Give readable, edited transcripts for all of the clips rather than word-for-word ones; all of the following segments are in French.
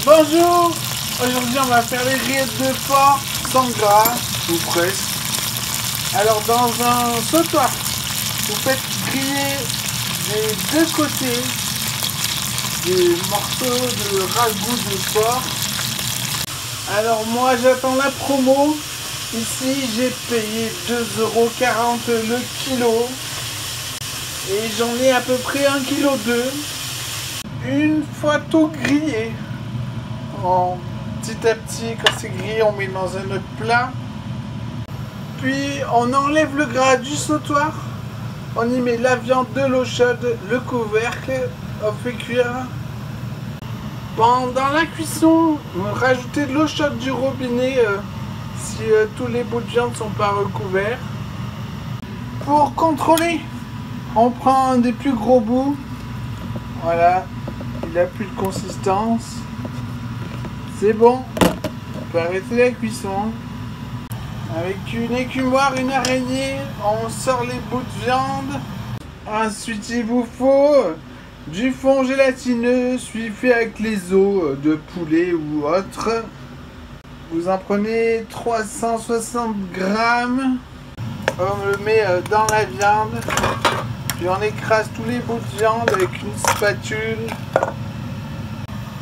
Bonjour. Aujourd'hui on va faire les rillettes de porc sans gras, ou presque. Alors dans un sautoir, vous faites griller des deux côtés des morceaux de ragoût de porc. Alors moi j'attends la promo. Ici j'ai payé 2,40 € le kilo. Et j'en ai à peu près 1,2 kg. Une fois tout grillé, petit à petit, quand c'est grillé, on met dans un autre plat. Puis on enlève le gras du sautoir. On y met la viande, de l'eau chaude, le couvercle. On fait cuire. Pendant la cuisson, rajoutez de l'eau chaude du robinet si tous les bouts de viande ne sont pas recouverts. Pour contrôler, on prend un des plus gros bouts. Voilà, il n'a plus de consistance. C'est bon, on peut arrêter la cuisson. Avec une écumoire, une araignée, on sort les bouts de viande. Ensuite, il vous faut du fond gélatineux suivi avec les os de poulet ou autre. Vous en prenez 360 grammes. On le met dans la viande. Puis on écrase tous les bouts de viande avec une spatule.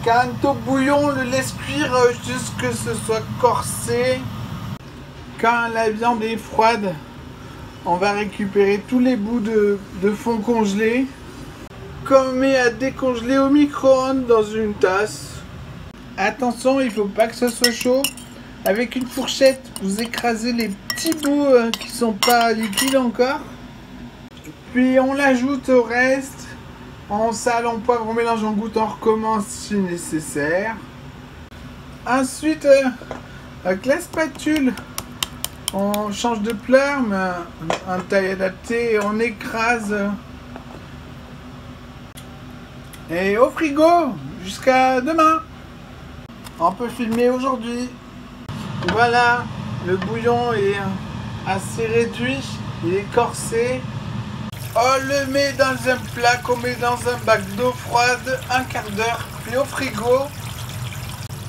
Quand au bouillon, on le laisse cuire jusqu'à ce que ce soit corsé. Quand la viande est froide, on va récupérer tous les bouts de fond congelé. Qu'on met à décongeler au micro-ondes dans une tasse. Attention, il ne faut pas que ce soit chaud. Avec une fourchette, vous écrasez les petits bouts qui ne sont pas liquides encore. Puis on l'ajoute au reste. On sale, on poivre, on mélange, on goûte, on recommence si nécessaire. Ensuite, avec la spatule, on change de plat, mais un taille adapté, on écrase. Et au frigo, jusqu'à demain. On peut filmer aujourd'hui. Voilà, le bouillon est assez réduit, il est corsé. On le met dans un plat qu'on met dans un bac d'eau froide, un quart d'heure, puis au frigo.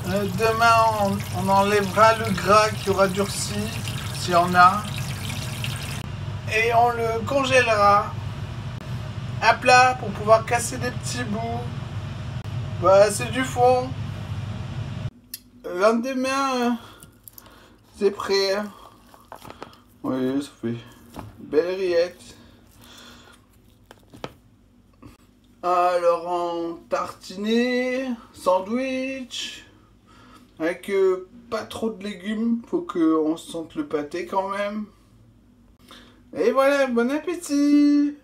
Demain, on enlèvera le gras qui aura durci, s'il y en a. Et on le congèlera à plat pour pouvoir casser des petits bouts. Voilà, c'est du fond. Le lendemain, c'est prêt. Oui, ça fait une belle rillette. Alors en tartiné, sandwich, avec pas trop de légumes, faut qu'on sente le pâté quand même. Et voilà, bon appétit!